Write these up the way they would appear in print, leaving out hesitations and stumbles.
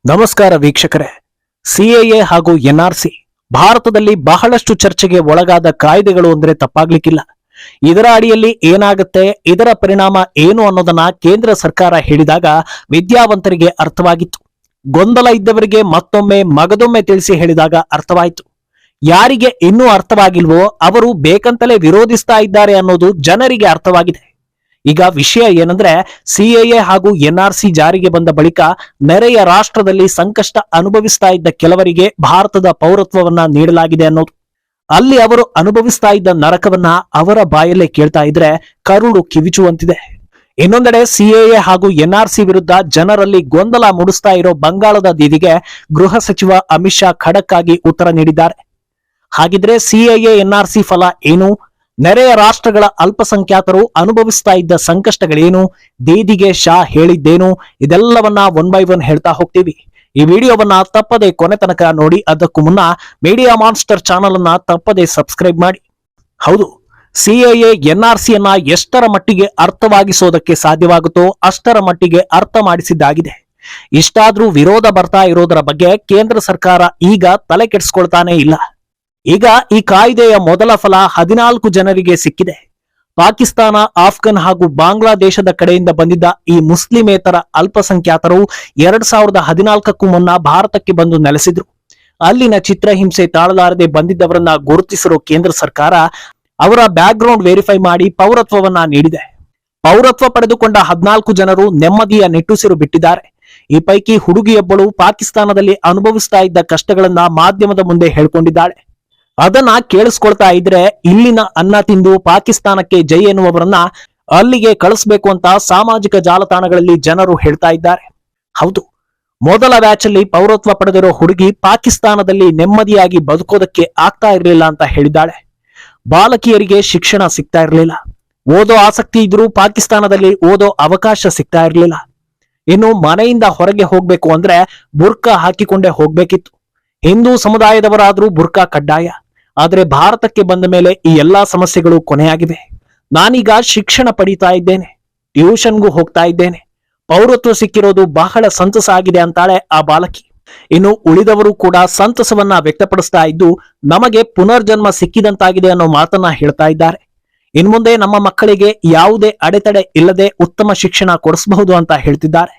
ನಮಸ್ಕಾರ ವೀಕ್ಷಕರೇ. ಸಿಎಎ ಹಾಗೂ ಎನ್ಆರ್ಸಿ ಭಾರತದಲ್ಲಿ ಬಹಳಷ್ಟು ಚರ್ಚೆಗೆ ಒಳಗಾದ ಕಾಯ್ದೆಗಳು ಅಂದ್ರೆ ತಪ್ಪಾಗ್ಲಿಕ್ಕಿಲ್ಲ. ಇದರ ಅಡಿಯಲ್ಲಿ ಏನಾಗುತ್ತೆ, ಇದರ ಪರಿಣಾಮ ಏನು ಅನ್ನೋದನ್ನ ಕೇಂದ್ರ ಸರ್ಕಾರ ಹೇಳಿದಾಗ ವಿದ್ಯಾವಂತರಿಗೆ ಅರ್ಥವಾಗಿತ್ತು. ಗೊಂದಲ ಇದ್ದವರಿಗೆ ಮತ್ತೊಮ್ಮೆ ಮಗದೊಮ್ಮೆ ತಿಳಿಸಿ ಹೇಳಿದಾಗ ಅರ್ಥವಾಯಿತು. ಯಾರಿಗೆ ಇನ್ನೂ ಅರ್ಥವಾಗಿಲ್ವೋ ಅವರು ಬೇಕಂತಲೇ ವಿರೋಧಿಸ್ತಾ ಇದ್ದಾರೆ ಅನ್ನೋದು ಜನರಿಗೆ ಅರ್ಥವಾಗಿದೆ. ಈಗ ವಿಷಯ ಏನಂದ್ರೆ, ಸಿಎಎ ಹಾಗೂ ಎನ್ಆರ್ಸಿ ಜಾರಿಗೆ ಬಂದ ಬಳಿಕ ನೆರೆಯ ರಾಷ್ಟ್ರದಲ್ಲಿ ಸಂಕಷ್ಟ ಅನುಭವಿಸ್ತಾ ಇದ್ದ ಕೆಲವರಿಗೆ ಭಾರತದ ಪೌರತ್ವವನ್ನ ನೀಡಲಾಗಿದೆ ಅನ್ನೋದು. ಅಲ್ಲಿ ಅವರು ಅನುಭವಿಸ್ತಾ ಇದ್ದ ನರಕವನ್ನ ಅವರ ಬಾಯಲ್ಲೇ ಕೇಳ್ತಾ ಇದ್ರೆ ಕರುಳು ಕಿವಿಚುವಂತಿದೆ. ಇನ್ನೊಂದೆಡೆ ಸಿಎಎ ಹಾಗೂ ಎನ್ಆರ್ಸಿ ವಿರುದ್ಧ ಜನರಲ್ಲಿ ಗೊಂದಲ ಮೂಡಿಸ್ತಾ ಇರೋ ಬಂಗಾಳದ ದೀದಿಗೆ ಗೃಹ ಸಚಿವ ಅಮಿತ್ ಶಾ ಖಡಕ್ ಆಗಿ ಉತ್ತರ ನೀಡಿದ್ದಾರೆ. ಹಾಗಿದ್ರೆ ಸಿಎಎ ಎನ್ಆರ್ಸಿ ಫಲ ಏನು, ನೆರೆಯ ರಾಷ್ಟ್ರಗಳ ಅಲ್ಪಸಂಖ್ಯಾತರು ಅನುಭವಿಸ್ತಾ ಇದ್ದ ಸಂಕಷ್ಟಗಳೇನು, ದೀದಿಗೆ ಶಾ ಹೇಳಿದ್ದೇನು, ಇದೆಲ್ಲವನ್ನ ಒನ್ ಬೈ ಒನ್ ಹೇಳ್ತಾ ಹೋಗ್ತೀವಿ. ಈ ವಿಡಿಯೋವನ್ನ ತಪ್ಪದೆ ಕೊನೆ ತನಕ ನೋಡಿ. ಅದಕ್ಕೂ ಮುನ್ನ ಮೀಡಿಯಾ ಮಾನ್ಸ್ಟರ್ ಚಾನಲ್ ಅನ್ನ ತಪ್ಪದೆ ಸಬ್ಸ್ಕ್ರೈಬ್ ಮಾಡಿ. ಹೌದು, ಸಿಎಎ ಎನ್ಆರ್ಸಿಯನ್ನ ಎಷ್ಟರ ಮಟ್ಟಿಗೆ ಅರ್ಥವಾಗಿಸೋದಕ್ಕೆ ಸಾಧ್ಯವಾಗುತ್ತೋ ಅಷ್ಟರ ಮಟ್ಟಿಗೆ ಅರ್ಥ ಮಾಡಿಸಿದ್ದಾಗಿದೆ. ಇಷ್ಟಾದ್ರೂ ವಿರೋಧ ಬರ್ತಾ ಇರೋದರ ಬಗ್ಗೆ ಕೇಂದ್ರ ಸರ್ಕಾರ ಈಗ ತಲೆ ಕೆಡಿಸ್ಕೊಳ್ತಾನೆ ಇಲ್ಲ. ಈಗ ಈ ಕಾಯ್ದೆಯ ಮೊದಲ ಫಲ 14 ಜನರಿಗೆ ಸಿಕ್ಕಿದೆ. ಪಾಕಿಸ್ತಾನ, ಆಫ್ಘನ್ ಹಾಗೂ ಬಾಂಗ್ಲಾದೇಶದ ಕಡೆಯಿಂದ ಬಂದಿದ್ದ ಈ ಮುಸ್ಲಿಮೇತರ ಅಲ್ಪಸಂಖ್ಯಾತರು 2014ಕ್ಕೂ ಮುನ್ನ ಭಾರತಕ್ಕೆ ಬಂದು ನೆಲೆಸಿದ್ರು. ಅಲ್ಲಿನ ಚಿತ್ರಹಿಂಸೆ ತಾಳಲಾರದೆ ಬಂದಿದ್ದವರನ್ನ ಗುರುತಿಸಿರೋ ಕೇಂದ್ರ ಸರ್ಕಾರ ಅವರ ಬ್ಯಾಕ್ ಗ್ರೌಂಡ್ ವೆರಿಫೈ ಮಾಡಿ ಪೌರತ್ವವನ್ನ ನೀಡಿದೆ. ಪೌರತ್ವ ಪಡೆದುಕೊಂಡ 14 ಜನರು ನೆಮ್ಮದಿಯ ನಿಟ್ಟುಸಿರು ಬಿಟ್ಟಿದ್ದಾರೆ. ಈ ಪೈಕಿ ಹುಡುಗಿಯೊಬ್ಬಳು ಪಾಕಿಸ್ತಾನದಲ್ಲಿ ಅನುಭವಿಸ್ತಾ ಇದ್ದ ಕಷ್ಟಗಳನ್ನ ಮಾಧ್ಯಮದ ಮುಂದೆ ಹೇಳ್ಕೊಂಡಿದ್ದಾಳೆ. ಅದನ್ನ ಕೇಳಿಸ್ಕೊಳ್ತಾ ಇದ್ರೆ ಇಲ್ಲಿನ ಅನ್ನ ತಿಂದು ಪಾಕಿಸ್ತಾನಕ್ಕೆ ಜೈ ಎನ್ನುವವರನ್ನ ಅಲ್ಲಿಗೆ ಕಳಿಸ್ಬೇಕು ಅಂತ ಸಾಮಾಜಿಕ ಜಾಲತಾಣಗಳಲ್ಲಿ ಜನರು ಹೇಳ್ತಾ ಇದ್ದಾರೆ. ಹೌದು, ಮೊದಲ ಬ್ಯಾಚ್ ಅಲ್ಲಿ ಪೌರತ್ವ ಪಡೆದಿರೋ ಹುಡುಗಿ ಪಾಕಿಸ್ತಾನದಲ್ಲಿ ನೆಮ್ಮದಿಯಾಗಿ ಬದುಕೋದಕ್ಕೆ ಆಗ್ತಾ ಇರಲಿಲ್ಲ ಅಂತ ಹೇಳಿದ್ದಾಳೆ. ಬಾಲಕಿಯರಿಗೆ ಶಿಕ್ಷಣ ಸಿಗ್ತಾ ಇರಲಿಲ್ಲ, ಓದೋ ಆಸಕ್ತಿ ಇದ್ರೂ ಪಾಕಿಸ್ತಾನದಲ್ಲಿ ಓದೋ ಅವಕಾಶ ಸಿಗ್ತಾ ಇರಲಿಲ್ಲ. ಇನ್ನು ಮನೆಯಿಂದ ಹೊರಗೆ ಹೋಗ್ಬೇಕು ಅಂದ್ರೆ ಬುರ್ಕಾ ಹಾಕಿಕೊಂಡೇ ಹೋಗ್ಬೇಕಿತ್ತು. ಹಿಂದೂ ಸಮುದಾಯದವರಾದ್ರೂ ಬುರ್ಕಾ ಕಡ್ಡಾಯ. ಆದ್ರೆ ಭಾರತಕ್ಕೆ ಬಂದ ಮೇಲೆ ಈ ಎಲ್ಲಾ ಸಮಸ್ಯೆಗಳು ಕೊನೆಯಾಗಿವೆ. ನಾನೀಗ ಶಿಕ್ಷಣ ಪಡೀತಾ ಇದ್ದೇನೆ, ಟ್ಯೂಷನ್ಗೂ ಹೋಗ್ತಾ ಇದ್ದೇನೆ, ಪೌರತ್ವ ಸಿಕ್ಕಿರೋದು ಬಹಳ ಸಂತಸ ಆಗಿದೆ ಅಂತಾಳೆ ಆ ಬಾಲಕಿ. ಇನ್ನು ಉಳಿದವರು ಕೂಡ ಸಂತಸವನ್ನ ವ್ಯಕ್ತಪಡಿಸ್ತಾ ಇದ್ದು ನಮಗೆ ಪುನರ್ಜನ್ಮ ಸಿಕ್ಕಿದಂತಾಗಿದೆ ಅನ್ನೋ ಮಾತನ್ನ ಹೇಳ್ತಾ ಇದ್ದಾರೆ. ಇನ್ಮುಂದೆ ನಮ್ಮ ಮಕ್ಕಳಿಗೆ ಯಾವುದೇ ಅಡೆತಡೆ ಇಲ್ಲದೆ ಉತ್ತಮ ಶಿಕ್ಷಣ ಕೊಡಿಸಬಹುದು ಅಂತ ಹೇಳ್ತಿದ್ದಾರೆ.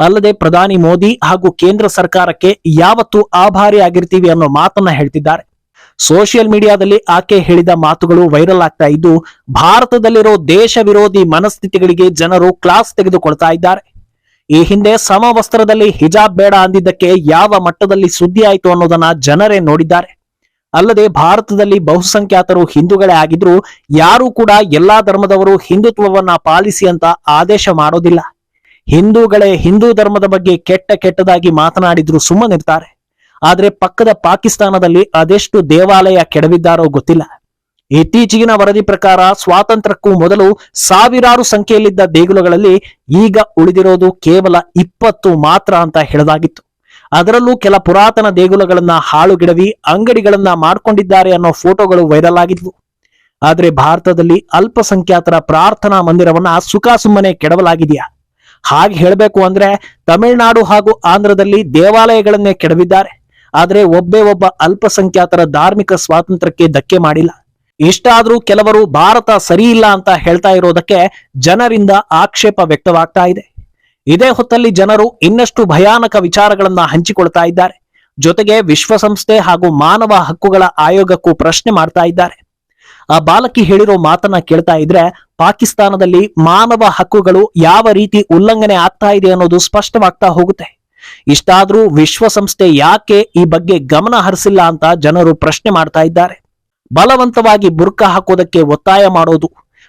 ಅಲ್ಲದೆ ಪ್ರಧಾನಿ ಮೋದಿ ಹಾಗೂ ಕೇಂದ್ರ ಸರ್ಕಾರಕ್ಕೆ ಯಾವತ್ತೂ ಆಭಾರಿ ಆಗಿರ್ತೀವಿ ಅನ್ನೋ ಮಾತನ್ನ ಹೇಳ್ತಿದ್ದಾರೆ. ಸೋಷಿಯಲ್ ಮೀಡಿಯಾದಲ್ಲಿ ಆಕೆ ಹೇಳಿದ ಮಾತುಗಳು ವೈರಲ್ ಆಗ್ತಾ ಇದ್ದು ಭಾರತದಲ್ಲಿರೋ ದೇಶ ವಿರೋಧಿ ಮನಸ್ಥಿತಿಗಳಿಗೆ ಜನರು ಕ್ಲಾಸ್ ತೆಗೆದುಕೊಳ್ತಾ ಇದ್ದಾರೆ. ಈ ಹಿಂದೆ ಸಮವಸ್ತ್ರದಲ್ಲಿ ಹಿಜಾಬ್ ಬೇಡ ಅಂದಿದ್ದಕ್ಕೆ ಯಾವ ಮಟ್ಟದಲ್ಲಿ ಸುದ್ದಿ ಆಯಿತು ಅನ್ನೋದನ್ನ ಜನರೇ ನೋಡಿದ್ದಾರೆ. ಅಲ್ಲದೆ ಭಾರತದಲ್ಲಿ ಬಹುಸಂಖ್ಯಾತರು ಹಿಂದೂಗಳೇ ಆಗಿದ್ರು ಯಾರೂ ಕೂಡ ಎಲ್ಲಾ ಧರ್ಮದವರು ಹಿಂದುತ್ವವನ್ನ ಪಾಲಿಸಿ ಅಂತ ಆದೇಶ ಮಾಡೋದಿಲ್ಲ. ಹಿಂದೂಗಳೇ ಹಿಂದೂ ಧರ್ಮದ ಬಗ್ಗೆ ಕೆಟ್ಟದಾಗಿ ಮಾತನಾಡಿದ್ರು ಸುಮ್ಮನಿರ್ತಾರೆ. ಆದ್ರೆ ಪಕ್ಕದ ಪಾಕಿಸ್ತಾನದಲ್ಲಿ ಅದೆಷ್ಟು ದೇವಾಲಯ ಕೆಡವಿದ್ದಾರೋ ಗೊತ್ತಿಲ್ಲ. ಇತ್ತೀಚೆಗಿನ ವರದಿ ಪ್ರಕಾರ ಸ್ವಾತಂತ್ರ್ಯಕ್ಕೂ ಮೊದಲು ಸಾವಿರಾರು ಸಂಖ್ಯೆಯಲ್ಲಿದ್ದ ದೇಗುಲಗಳಲ್ಲಿ ಈಗ ಉಳಿದಿರೋದು ಕೇವಲ 20 ಮಾತ್ರ ಅಂತ ಹೇಳಲಾಗಿತ್ತು. ಅದರಲ್ಲೂ ಕೆಲ ಪುರಾತನ ದೇಗುಲಗಳನ್ನ ಹಾಳುಗೆಡವಿ ಅಂಗಡಿಗಳನ್ನ ಮಾಡ್ಕೊಂಡಿದ್ದಾರೆ ಅನ್ನೋ ಫೋಟೋಗಳು ವೈರಲ್ ಆಗಿದ್ವು. ಆದ್ರೆ ಭಾರತದಲ್ಲಿ ಅಲ್ಪಸಂಖ್ಯಾತರ ಪ್ರಾರ್ಥನಾ ಮಂದಿರವನ್ನ ಸುಮ್ಮನೆ ಕೆಡವಲಾಗಿದೆಯಾ? ಹಾಗೆ ಹೇಳಬೇಕು ಅಂದ್ರೆ ತಮಿಳುನಾಡು ಹಾಗೂ ಆಂಧ್ರದಲ್ಲಿ ದೇವಾಲಯಗಳನ್ನೇ ಕೆಡವಿದ್ದಾರೆ. ಆದ್ರೆ ಒಬ್ಬ ಅಲ್ಪಸಂಖ್ಯಾತರ ಧಾರ್ಮಿಕ ಸ್ವಾತಂತ್ರ್ಯಕ್ಕೆ ಧಕ್ಕೆ ಮಾಡಿಲ್ಲ. ಇಷ್ಟಾದ್ರೂ ಕೆಲವರು ಭಾರತ ಸರಿ ಇಲ್ಲ ಅಂತ ಹೇಳ್ತಾ ಇರೋದಕ್ಕೆ ಜನರಿಂದ ಆಕ್ಷೇಪ ವ್ಯಕ್ತವಾಗ್ತಾ ಇದೆ. ಇದೇ ಹೊತ್ತಲ್ಲಿ ಜನರು ಇನ್ನಷ್ಟು ಭಯಾನಕ ವಿಚಾರಗಳನ್ನ ಹಂಚಿಕೊಳ್ತಾ ಇದ್ದಾರೆ. ಜೊತೆಗೆ ವಿಶ್ವಸಂಸ್ಥೆ ಹಾಗೂ ಮಾನವ ಹಕ್ಕುಗಳ ಆಯೋಗಕ್ಕೂ ಪ್ರಶ್ನೆ ಮಾಡ್ತಾ ಇದ್ದಾರೆ. ಆ ಬಾಲಕಿ ಹೇಳಿರೋ ಮಾತನ್ನ ಕೇಳ್ತಾ ಇದ್ರೆ ಪಾಕಿಸ್ತಾನದಲ್ಲಿ ಮಾನವ ಹಕ್ಕುಗಳು ಯಾವ ರೀತಿ ಉಲ್ಲಂಘನೆ ಆಗ್ತಾ ಇದೆ ಅನ್ನೋದು ಸ್ಪಷ್ಟವಾಗ್ತಾ ಹೋಗುತ್ತೆ. ಇಷ್ಟಾದ್ರೂ ವಿಶ್ವಸಂಸ್ಥೆ ಯಾಕೆ ಈ ಬಗ್ಗೆ ಗಮನ ಹರಿಸಿಲ್ಲ ಅಂತ ಜನರು ಪ್ರಶ್ನೆ ಮಾಡ್ತಾ ಇದ್ದಾರೆ. ಬಲವಂತವಾಗಿ ಬುರ್ಕಾ ಹಾಕೋದಕ್ಕೆ ಒತ್ತಾಯ ಮಾಡೋದು,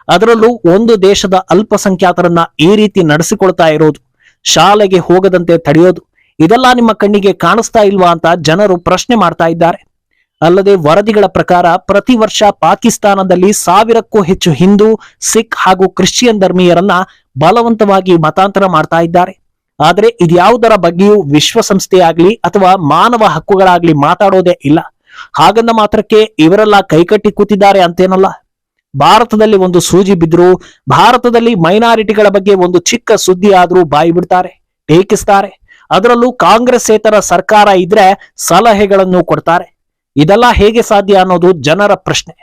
ಅದರಲ್ಲೂ ಒಂದು ದೇಶದ ಅಲ್ಪಸಂಖ್ಯಾತರನ್ನ ಈ ರೀತಿ ನಡೆಸಿಕೊಳ್ತಾ ಇರೋದು, ಶಾಲೆಗೆ ಹೋಗದಂತೆ ತಡೆಯೋದು, ಇದೆಲ್ಲ ನಿಮ್ಮ ಕಣ್ಣಿಗೆ ಕಾಣಿಸ್ತಾ ಇಲ್ವಾ ಅಂತ ಜನರು ಪ್ರಶ್ನೆ ಮಾಡ್ತಾ ಇದ್ದಾರೆ. ಅಲ್ಲದೆ ವರದಿಗಳ ಪ್ರಕಾರ ಪ್ರತಿ ವರ್ಷ ಪಾಕಿಸ್ತಾನದಲ್ಲಿ 1000ಕ್ಕೂ ಹೆಚ್ಚು ಹಿಂದೂ, ಸಿಖ್ ಹಾಗೂ ಕ್ರಿಶ್ಚಿಯನ್ ಧರ್ಮೀಯರನ್ನ ಬಲವಂತವಾಗಿ ಮತಾಂತರ ಮಾಡ್ತಾ ಇದ್ದಾರೆ. ಆದ್ರೆ ಇದ್ಯಾವುದರ ಬಗ್ಗೆಯೂ ವಿಶ್ವಸಂಸ್ಥೆಯಾಗ್ಲಿ ಅಥವಾ ಮಾನವ ಹಕ್ಕುಗಳಾಗ್ಲಿ ಮಾತಾಡೋದೇ ಇಲ್ಲ. ಹಾಗಂದ ಮಾತ್ರಕ್ಕೆ ಇವರೆಲ್ಲ ಕೈಕಟ್ಟಿ ಕೂತಿದ್ದಾರೆ ಅಂತೇನಲ್ಲ. ಭಾರತದಲ್ಲಿ ಒಂದು ಸೂಜಿ ಬಿದ್ರು, ಭಾರತದಲ್ಲಿ ಮೈನಾರಿಟಿಗಳ ಬಗ್ಗೆ ಒಂದು ಚಿಕ್ಕ ಸುದ್ದಿ ಆದ್ರೂ ಬಾಯಿ ಬಿಡ್ತಾರೆ, ಟೀಕಿಸ್ತಾರೆ. ಅದರಲ್ಲೂ ಕಾಂಗ್ರೆಸ್ಸೇತರ ಸರ್ಕಾರ ಇದ್ರೆ ಸಲಹೆಗಳನ್ನು ಕೊಡ್ತಾರೆ. ಇದೆಲ್ಲ ಹೇಗೆ ಸಾಧ್ಯ ಅನ್ನೋದು ಜನರ ಪ್ರಶ್ನೆ.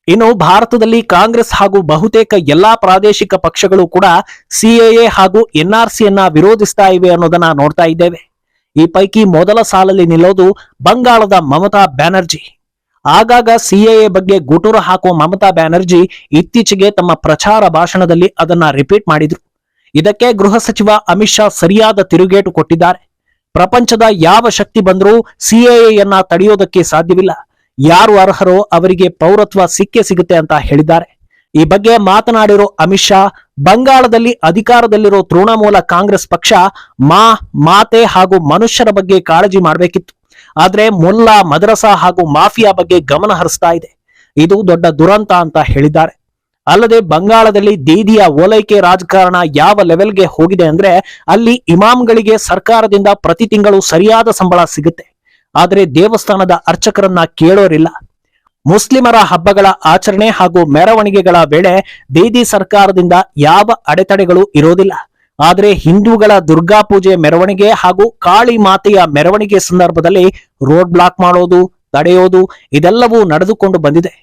ಇನ್ನು ಭಾರತದಲ್ಲಿ ಕಾಂಗ್ರೆಸ್ ಹಾಗೂ ಬಹುತೇಕ ಎಲ್ಲಾ ಪ್ರಾದೇಶಿಕ ಪಕ್ಷಗಳು ಕೂಡ ಸಿಎಎ ಹಾಗೂ ಎನ್ಆರ್ಸಿಯನ್ನ ವಿರೋಧಿಸ್ತಾ ಇವೆ ಅನ್ನೋದನ್ನ ನೋಡ್ತಾ ಇದ್ದೇವೆ. ಈ ಪೈಕಿ ಮೊದಲ ಸಾಲಲ್ಲಿ ನಿಲ್ಲೋದು ಬಂಗಾಳದ ಮಮತಾ ಬ್ಯಾನರ್ಜಿ. ಆಗಾಗ ಸಿಎಎ ಬಗ್ಗೆ ಗುಟುರು ಹಾಕುವ ಮಮತಾ ಬ್ಯಾನರ್ಜಿ ಇತ್ತೀಚೆಗೆ ತಮ್ಮ ಪ್ರಚಾರ ಭಾಷಣದಲ್ಲಿ ಅದನ್ನ ರಿಪೀಟ್ ಮಾಡಿದ್ರು. ಇದಕ್ಕೆ ಗೃಹ ಸಚಿವ ಅಮಿತ್ ಶಾ ಸರಿಯಾದ ತಿರುಗೇಟು ಕೊಟ್ಟಿದ್ದಾರೆ. ಪ್ರಪಂಚದ ಯಾವ ಶಕ್ತಿ ಬಂದರೂ ಸಿಎಎಯನ್ನ ತಡೆಯೋದಕ್ಕೆ ಸಾಧ್ಯವಿಲ್ಲ. ಯಾರು ಅರ್ಹರೋ ಅವರಿಗೆ ಪೌರತ್ವ ಸಿಕ್ಕೇ ಸಿಗುತ್ತೆ ಅಂತ ಹೇಳಿದ್ದಾರೆ. ಈ ಬಗ್ಗೆ ಮಾತನಾಡಿರೋ ಅಮಿತ್ ಶಾ, ಬಂಗಾಳದಲ್ಲಿ ಅಧಿಕಾರದಲ್ಲಿರೋ ತೃಣಮೂಲ ಕಾಂಗ್ರೆಸ್ ಪಕ್ಷ ಮಾತೆ ಹಾಗೂ ಮನುಷ್ಯರ ಬಗ್ಗೆ ಕಾಳಜಿ ಮಾಡಬೇಕಿತ್ತು. ಆದ್ರೆ ಮುಲ್ಲಾ, ಮದ್ರಸಾ ಹಾಗೂ ಮಾಫಿಯಾ ಬಗ್ಗೆ ಗಮನ ಹರಿಸ್ತಾ ಇದೆ. ಇದು ದೊಡ್ಡ ದುರಂತ ಅಂತ ಹೇಳಿದ್ದಾರೆ. ಅಲ್ಲದೆ ಬಂಗಾಳದಲ್ಲಿ ದೀದಿಯ ಓಲೈಕೆ ರಾಜಕಾರಣ ಯಾವ ಲೆವೆಲ್ಗೆ ಹೋಗಿದೆ ಅಂದ್ರೆ ಅಲ್ಲಿ ಇಮಾಮ್ಗಳಿಗೆ ಸರ್ಕಾರದಿಂದ ಪ್ರತಿ ತಿಂಗಳು ಸರಿಯಾದ ಸಂಬಳ ಸಿಗುತ್ತೆ. ಆದರೆ ದೇವಸ್ಥಾನದ ಅರ್ಚಕರನ್ನ ಕೇಳೋರಿಲ್ಲ. ಮುಸ್ಲಿಮರ ಹಬ್ಬಗಳ ಆಚರಣೆ ಹಾಗೂ ಮೆರವಣಿಗೆಗಳ ವೇಳೆ ದೀದಿ ಸರ್ಕಾರದಿಂದ ಯಾವ ಅಡೆತಡೆಗಳು ಇರೋದಿಲ್ಲ. ಆದರೆ ಹಿಂದೂಗಳ ದುರ್ಗಾ ಪೂಜೆ ಮೆರವಣಿಗೆ ಹಾಗೂ ಕಾಳಿ ಮಾತೆಯ ಮೆರವಣಿಗೆ ಸಂದರ್ಭದಲ್ಲಿ ರೋಡ್ ಬ್ಲಾಕ್ ಮಾಡೋದು, ತಡೆಯೋದು ಇದೆಲ್ಲವೂ ನಡೆದುಕೊಂಡು ಬಂದಿದೆ.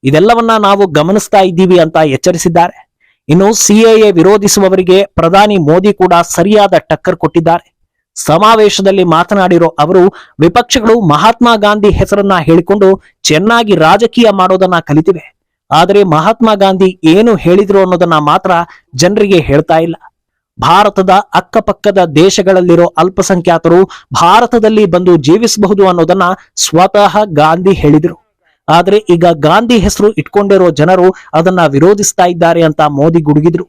ಇದೆಲ್ಲವನ್ನ ನಾವು ಗಮನಿಸ್ತಾ ಇದ್ದೀವಿ ಅಂತ ಎಚ್ಚರಿಸಿದ್ದಾರೆ. ಇನ್ನು ಸಿಎಎ ವಿರೋಧಿಸುವವರಿಗೆ ಪ್ರಧಾನಿ ಮೋದಿ ಕೂಡ ಸರಿಯಾದ ಟಕ್ಕರ್ ಕೊಟ್ಟಿದ್ದಾರೆ. ಸಮಾವೇಶದಲ್ಲಿ ಮಾತನಾಡಿರೋ ಅವರು, ವಿಪಕ್ಷಗಳು ಮಹಾತ್ಮ ಗಾಂಧಿ ಹೆಸರನ್ನ ಹೇಳಿಕೊಂಡು ಚೆನ್ನಾಗಿ ರಾಜಕೀಯ ಮಾಡೋದನ್ನ ಕಲಿತಿವೆ. ಆದರೆ ಮಹಾತ್ಮ ಗಾಂಧಿ ಏನು ಹೇಳಿದ್ರು ಅನ್ನೋದನ್ನ ಮಾತ್ರ ಜನರಿಗೆ ಹೇಳ್ತಾ ಇಲ್ಲ. ಭಾರತದ ಅಕ್ಕಪಕ್ಕದ ದೇಶಗಳಲ್ಲಿರೋ ಅಲ್ಪಸಂಖ್ಯಾತರು ಭಾರತದಲ್ಲಿ ಬಂದು ಜೀವಿಸಬಹುದು ಅನ್ನೋದನ್ನ ಸ್ವತಃ ಗಾಂಧಿ ಹೇಳಿದ್ರು. ಆದ್ರೆ ಈಗ ಗಾಂಧಿ ಹೆಸರು ಇಟ್ಕೊಂಡಿರೋ ಜನರು ಅದನ್ನ ವಿರೋಧಿಸ್ತಾ ಇದ್ದಾರೆ ಅಂತ ಮೋದಿ ಗುಡುಗಿದ್ರು.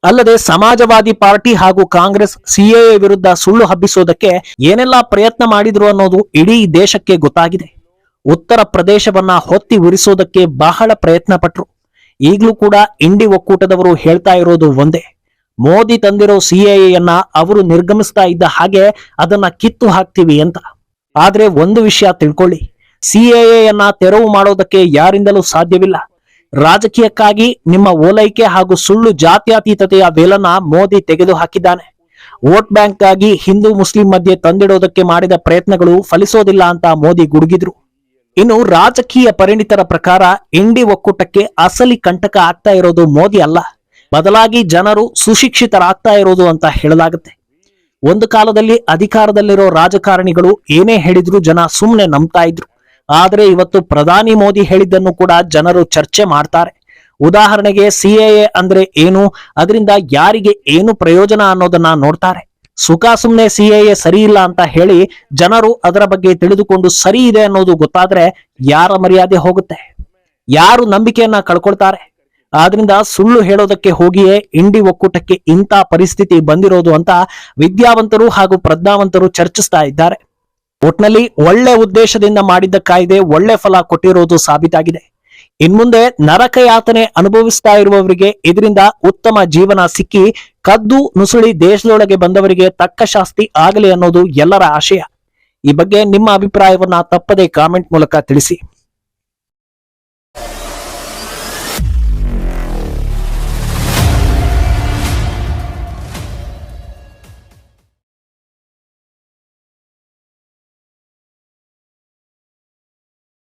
ಅಲ್ಲದೆ ಸಮಾಜವಾದಿ ಪಾರ್ಟಿ ಹಾಗೂ ಕಾಂಗ್ರೆಸ್ ಸಿಎಎ ವಿರುದ್ಧ ಸುಳ್ಳು ಹಬ್ಬಿಸೋದಕ್ಕೆ ಏನೆಲ್ಲಾ ಪ್ರಯತ್ನ ಮಾಡಿದ್ರು ಅನ್ನೋದು ಇಡೀ ದೇಶಕ್ಕೆ ಗೊತ್ತಾಗಿದೆ. ಉತ್ತರ ಪ್ರದೇಶವನ್ನ ಹೊತ್ತಿ ಉರಿಸೋದಕ್ಕೆ ಬಹಳ ಪ್ರಯತ್ನ ಪಟ್ರು. ಈಗಲೂ ಕೂಡ ಇಂಡಿ ಒಕ್ಕೂಟದವರು ಹೇಳ್ತಾ ಇರೋದು ಒಂದೇ, ಮೋದಿ ತಂದಿರೋ ಸಿಎಎಯನ್ನ ಅವರು ನಿರ್ಗಮಿಸ್ತಾ ಇದ್ದ ಹಾಗೆ ಅದನ್ನ ಕಿತ್ತು ಹಾಕ್ತೀವಿ ಅಂತ. ಆದ್ರೆ ಒಂದು ವಿಷಯ ತಿಳ್ಕೊಳ್ಳಿ, ಸಿಎಎಯನ್ನ ತೆರವು ಮಾಡೋದಕ್ಕೆ ಯಾರಿಂದಲೂ ಸಾಧ್ಯವಿಲ್ಲ. ರಾಜಕೀಯಕ್ಕಾಗಿ ನಿಮ್ಮ ಓಲೈಕೆ ಹಾಗೂ ಸುಳ್ಳು ಜಾತ್ಯತೀತತೆಯ ವೇಲನ್ನ ಮೋದಿ ತೆಗೆದು ಹಾಕಿದ್ದಾನೆ. ವೋಟ್ ಬ್ಯಾಂಕ್ ಆಗಿ ಹಿಂದೂ ಮುಸ್ಲಿಂ ಮಧ್ಯೆ ತಂದಿಡೋದಕ್ಕೆ ಮಾಡಿದ ಪ್ರಯತ್ನಗಳು ಫಲಿಸೋದಿಲ್ಲ ಅಂತ ಮೋದಿ ಗುಡುಗಿದ್ರು. ಇನ್ನು ರಾಜಕೀಯ ಪರಿಣಿತರ ಪ್ರಕಾರ ಇಂಡಿ ಒಕ್ಕೂಟಕ್ಕೆ ಅಸಲಿ ಕಂಟಕ ಆಗ್ತಾ ಇರೋದು ಮೋದಿ ಅಲ್ಲ, ಬದಲಾಗಿ ಜನರು ಸುಶಿಕ್ಷಿತರಾಗ್ತಾ ಇರೋದು ಅಂತ ಹೇಳಲಾಗುತ್ತೆ. ಒಂದು ಕಾಲದಲ್ಲಿ ಅಧಿಕಾರದಲ್ಲಿರೋ ರಾಜಕಾರಣಿಗಳು ಏನೇ ಹೇಳಿದ್ರು ಜನ ಸುಮ್ಮನೆ ನಂಬ್ತಾ ಇದ್ರು. ಆದ್ರೆ ಇವತ್ತು ಪ್ರಧಾನಿ ಮೋದಿ ಹೇಳಿದ್ದನ್ನು ಕೂಡ ಜನರು ಚರ್ಚೆ ಮಾಡ್ತಾರೆ. ಉದಾಹರಣೆಗೆ ಸಿಎಎ ಅಂದ್ರೆ ಏನು, ಅದರಿಂದ ಯಾರಿಗೆ ಏನು ಪ್ರಯೋಜನ ಅನ್ನೋದನ್ನ ನೋಡ್ತಾರೆ. ಸುಖ ಸುಮ್ನೆ ಸಿಎಎ ಸರಿ ಇಲ್ಲ ಅಂತ ಹೇಳಿ ಜನರು ಅದರ ಬಗ್ಗೆ ತಿಳಿದುಕೊಂಡು ಸರಿ ಇದೆ ಅನ್ನೋದು ಗೊತ್ತಾದ್ರೆ ಯಾರ ಮರ್ಯಾದೆ ಹೋಗುತ್ತೆ, ಯಾರು ನಂಬಿಕೆಯನ್ನ ಕಳ್ಕೊಳ್ತಾರೆ. ಆದ್ರಿಂದ ಸುಳ್ಳು ಹೇಳೋದಕ್ಕೆ ಹೋಗಿಯೇ ಇಂಡಿ ಒಕ್ಕೂಟಕ್ಕೆ ಇಂಥ ಪರಿಸ್ಥಿತಿ ಬಂದಿರೋದು ಅಂತ ವಿದ್ಯಾವಂತರು ಹಾಗೂ ಪ್ರಜ್ಞಾವಂತರು ಚರ್ಚಿಸ್ತಾ ಇದ್ದಾರೆ. ಒಟ್ನಲ್ಲಿ ಒಳ್ಳೆ ಉದ್ದೇಶದಿಂದ ಮಾಡಿದ್ದ ಕಾಯ್ದೆ ಒಳ್ಳೆ ಫಲ ಕೊಟ್ಟಿರೋದು ಸಾಬೀತಾಗಿದೆ. ಇನ್ಮುಂದೆ ನರಕ ಯಾತನೆ ಅನುಭವಿಸ್ತಾ ಇರುವವರಿಗೆ ಇದರಿಂದ ಉತ್ತಮ ಜೀವನ ಸಿಕ್ಕಿ ಕದ್ದು ನುಸುಳಿ ದೇಶದೊಳಗೆ ಬಂದವರಿಗೆ ತಕ್ಕ ಶಾಸ್ತಿ ಆಗಲಿ ಅನ್ನೋದು ಎಲ್ಲರ ಆಶಯ. ಈ ಬಗ್ಗೆ ನಿಮ್ಮ ಅಭಿಪ್ರಾಯವನ್ನ ತಪ್ಪದೆ ಕಾಮೆಂಟ್ ಮೂಲಕ ತಿಳಿಸಿ.